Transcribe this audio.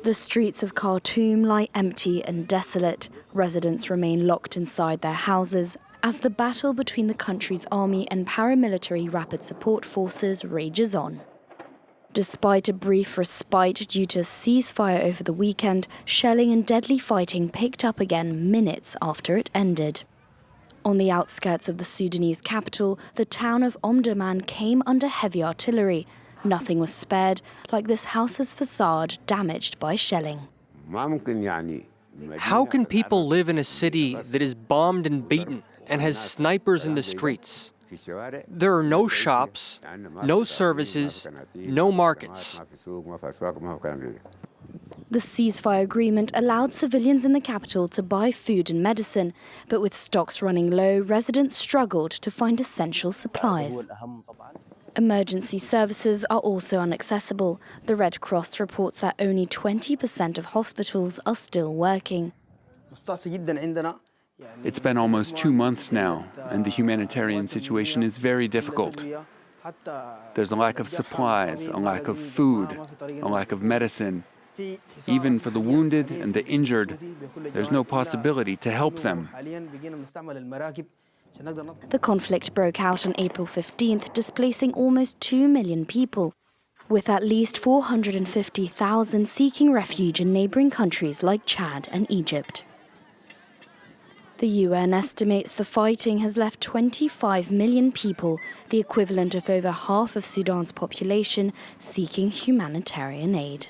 The streets of Khartoum lie empty and desolate. Residents remain locked inside their houses as the battle between the country's army and paramilitary rapid support forces rages on. Despite a brief respite due to a ceasefire over the weekend, shelling and deadly fighting picked up again minutes after it ended. On the outskirts of the Sudanese capital, the town of Omdurman came under heavy artillery. Nothing was spared, like this house's facade damaged by shelling. How can people live in a city that is bombed and beaten and has snipers in the streets? There are no shops, no services, no markets. The ceasefire agreement allowed civilians in the capital to buy food and medicine, but with stocks running low, residents struggled to find essential supplies. Emergency services are also inaccessible. The Red Cross reports that only 20% of hospitals are still working. It's been almost 2 months now, and the humanitarian situation is very difficult. There's a lack of supplies, a lack of food, a lack of medicine. Even for the wounded and the injured, there's no possibility to help them. The conflict broke out on April 15th, displacing almost 2 million people, with at least 450,000 seeking refuge in neighboring countries like Chad and Egypt. The UN estimates the fighting has left 25 million people, the equivalent of over half of Sudan's population, seeking humanitarian aid.